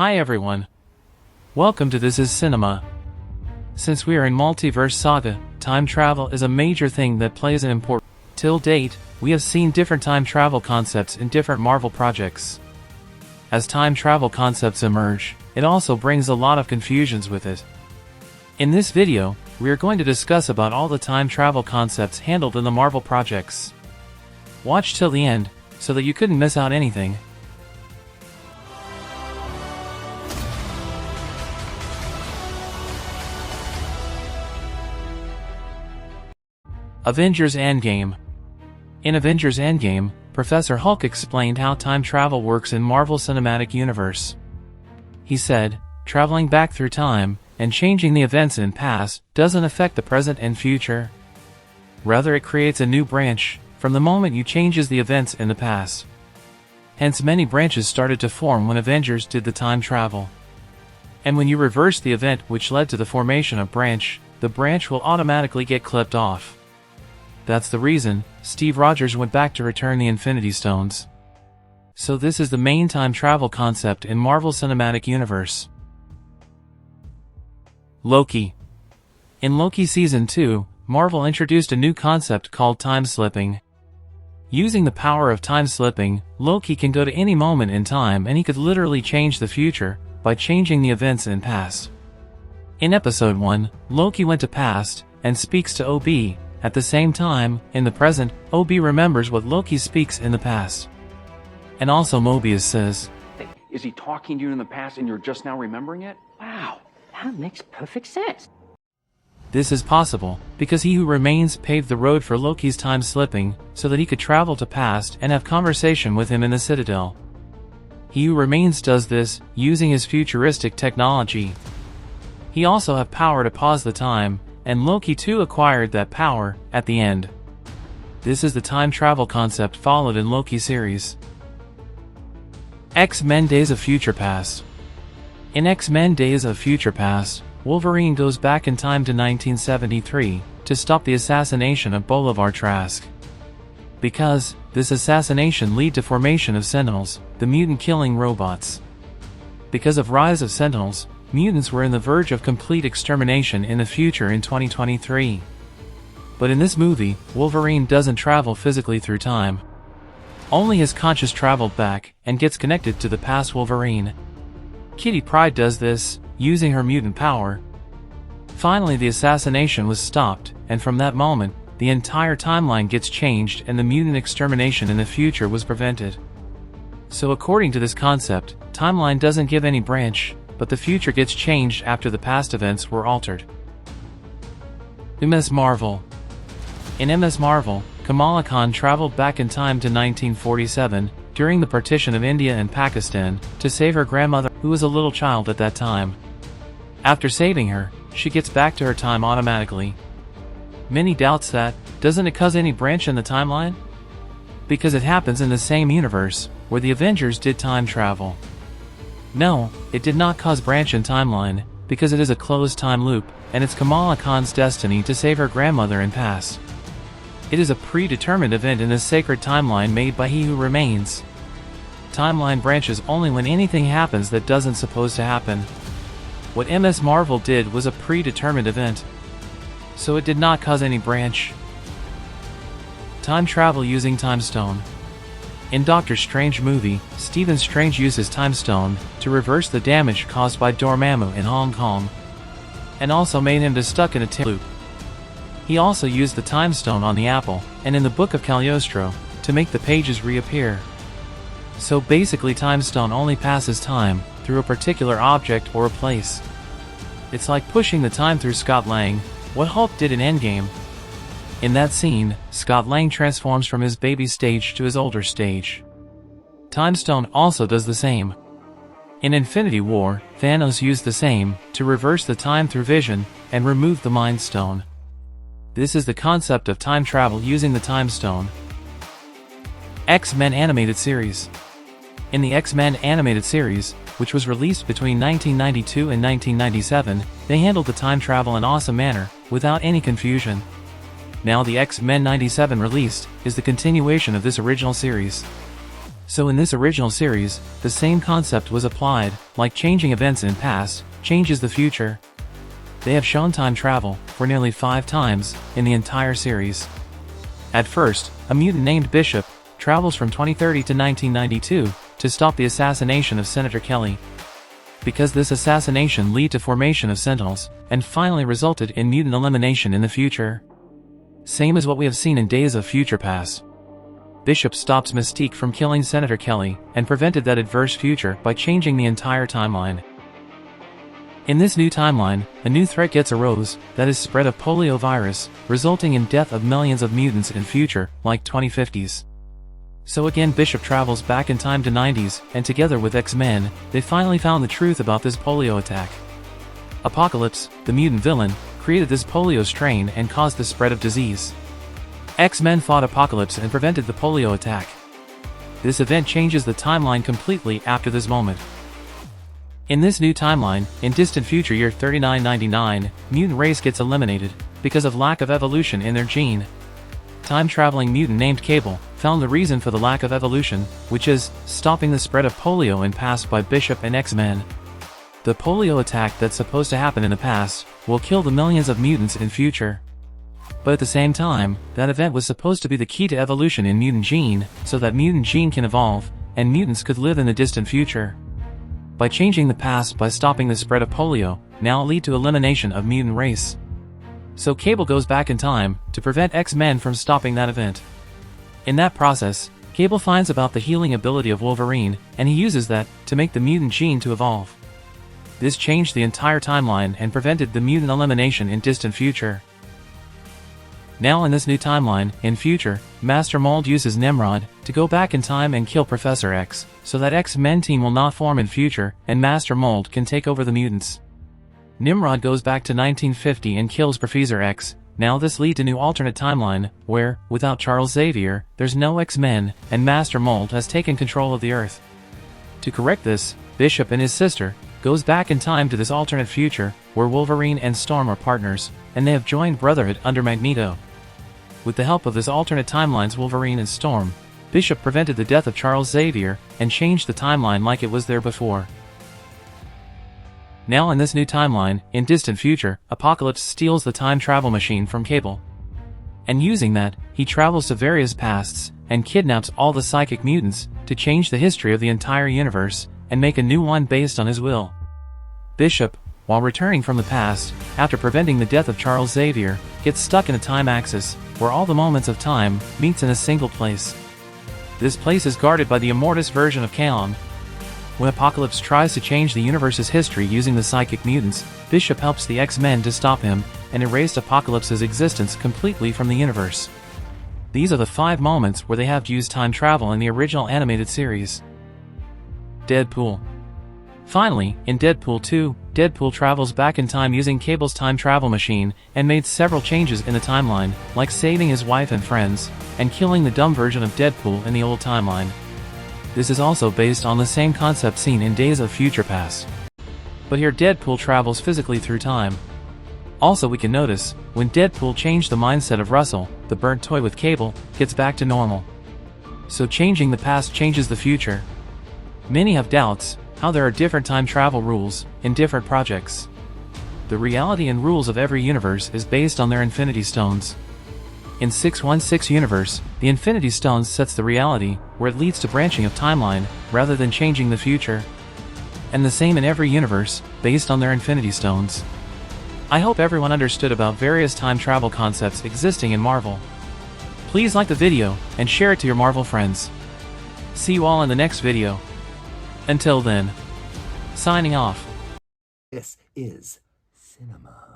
Hi everyone. Welcome to This Is Cinema. Since we are in multiverse saga, time travel is a major thing that plays an important role. Till date, we have seen different time travel concepts in different Marvel projects. As time travel concepts emerge, it also brings a lot of confusions with it. In this video, we are going to discuss about all the time travel concepts handled in the Marvel projects. Watch till the end, so that you couldn't miss out anything. Avengers Endgame. In Avengers Endgame, Professor Hulk explained how time travel works in Marvel Cinematic Universe. He said, traveling back through time and changing the events in past doesn't affect the present and future. Rather, it creates a new branch from the moment you changes the events in the past. Hence many branches started to form when Avengers did the time travel. And when you reverse the event which led to the formation of branch, the branch will automatically get clipped off. That's the reason Steve Rogers went back to return the Infinity Stones. So this is the main time travel concept in Marvel Cinematic Universe. Loki. In Loki Season 2, Marvel introduced a new concept called time slipping. Using the power of time slipping, Loki can go to any moment in time and he could literally change the future by changing the events in past. In Episode 1, Loki went to past and speaks to OB. At the same time, in the present, OB remembers what Loki speaks in the past. And also Mobius says, "Is he talking to you in the past and you're just now remembering it?" Wow, that makes perfect sense. This is possible, because He Who Remains paved the road for Loki's time slipping, so that he could travel to past and have conversation with him in the Citadel. He Who Remains does this, using his futuristic technology. He also have power to pause the time, and Loki too acquired that power at the end. This is the time travel concept followed in Loki series. X-Men Days of Future Past. In X-Men Days of Future Past, Wolverine goes back in time to 1973 to stop the assassination of Bolivar Trask. Because this assassination led to formation of Sentinels, the mutant-killing robots. Because of rise of Sentinels, mutants were in the verge of complete extermination in the future in 2023. But in this movie, Wolverine doesn't travel physically through time. Only his conscious traveled back and gets connected to the past Wolverine. Kitty Pryde does this, using her mutant power. Finally, the assassination was stopped, and from that moment, the entire timeline gets changed and the mutant extermination in the future was prevented. So according to this concept, timeline doesn't give any branch, but the future gets changed after the past events were altered. Ms. Marvel. In Ms. Marvel, Kamala Khan traveled back in time to 1947, during the partition of India and Pakistan, to save her grandmother, who was a little child at that time. After saving her, she gets back to her time automatically. Many doubts that, doesn't it cause any branch in the timeline? Because it happens in the same universe, where the Avengers did time travel. No, it did not cause branch in timeline, because it is a closed time loop, and it's Kamala Khan's destiny to save her grandmother in past. It is a predetermined event in this sacred timeline made by He Who Remains. Timeline branches only when anything happens that doesn't supposed to happen. What Ms. Marvel did was a predetermined event. So it did not cause any branch. Time travel using Time Stone. In Doctor Strange movie, Stephen Strange uses Time Stone to reverse the damage caused by Dormammu in Hong Kong, and also made him stuck in a time loop. He also used the Time Stone on the apple, and in the Book of Cagliostro, to make the pages reappear. So basically Time Stone only passes time through a particular object or a place. It's like pushing the time through Scott Lang, what Hulk did in Endgame. In that scene, Scott Lang transforms from his baby stage to his older stage. Time Stone also does the same. In Infinity War, Thanos used the same to reverse the time through Vision and remove the Mind Stone. This is the concept of time travel using the Time Stone. X-Men Animated Series. In the X-Men Animated Series, which was released between 1992 and 1997, they handled the time travel in an awesome manner, without any confusion. Now the X-Men '97 released is the continuation of this original series. So in this original series, the same concept was applied, like changing events in past, changes the future. They have shown time travel for nearly 5 times in the entire series. At first, a mutant named Bishop travels from 2030 to 1992 to stop the assassination of Senator Kelly. Because this assassination led to formation of Sentinels, and finally resulted in mutant elimination in the future. Same as what we have seen in Days of Future Past. Bishop stops Mystique from killing Senator Kelly, and prevented that adverse future by changing the entire timeline. In this new timeline, a new threat gets arose, that is spread of polio virus, resulting in death of millions of mutants in future, like 2050s. So again Bishop travels back in time to 90s, and together with X-Men, they finally found the truth about this polio attack. Apocalypse, the mutant villain, created this polio strain and caused the spread of disease. X-Men fought Apocalypse and prevented the polio attack. This event changes the timeline completely after this moment. In this new timeline, in distant future year 3999, mutant race gets eliminated, because of lack of evolution in their gene. Time-traveling mutant named Cable found the reason for the lack of evolution, which is stopping the spread of polio in past by Bishop and X-Men. The polio attack that's supposed to happen in the past will kill the millions of mutants in future. But at the same time, that event was supposed to be the key to evolution in mutant gene, so that mutant gene can evolve, and mutants could live in the distant future. By changing the past by stopping the spread of polio, now lead to elimination of mutant race. So Cable goes back in time to prevent X-Men from stopping that event. In that process, Cable finds about the healing ability of Wolverine, and he uses that to make the mutant gene to evolve. This changed the entire timeline and prevented the mutant elimination in distant future. Now in this new timeline, in future, Master Mold uses Nimrod to go back in time and kill Professor X, so that X-Men team will not form in future, and Master Mold can take over the mutants. Nimrod goes back to 1950 and kills Professor X. Now this leads to a new alternate timeline, where, without Charles Xavier, there's no X-Men, and Master Mold has taken control of the Earth. To correct this, Bishop and his sister goes back in time to this alternate future, where Wolverine and Storm are partners, and they have joined Brotherhood under Magneto. With the help of this alternate timelines Wolverine and Storm, Bishop prevented the death of Charles Xavier, and changed the timeline like it was there before. Now in this new timeline, in distant future, Apocalypse steals the time travel machine from Cable. And using that, he travels to various pasts, and kidnaps all the psychic mutants, to change the history of the entire universe, and make a new one based on his will. Bishop, while returning from the past, after preventing the death of Charles Xavier, gets stuck in a time axis, where all the moments of time meets in a single place. This place is guarded by the Immortus version of Kaon. When Apocalypse tries to change the universe's history using the psychic mutants, Bishop helps the X-Men to stop him, and erased Apocalypse's existence completely from the universe. These are the 5 moments where they have to use time travel in the original animated series. Deadpool. Finally, in Deadpool 2, Deadpool travels back in time using Cable's time travel machine, and made several changes in the timeline, like saving his wife and friends, and killing the dumb version of Deadpool in the old timeline. This is also based on the same concept seen in Days of Future Past. But here Deadpool travels physically through time. Also we can notice, when Deadpool changed the mindset of Russell, the burnt toy with Cable, gets back to normal. So changing the past changes the future. Many have doubts how there are different time travel rules in different projects. The reality and rules of every universe is based on their Infinity Stones. In 616 universe, the Infinity Stones sets the reality, where it leads to branching of timeline, rather than changing the future. And the same in every universe, based on their Infinity Stones. I hope everyone understood about various time travel concepts existing in Marvel. Please like the video, and share it to your Marvel friends. See you all in the next video. Until then. Signing off. This is cinema.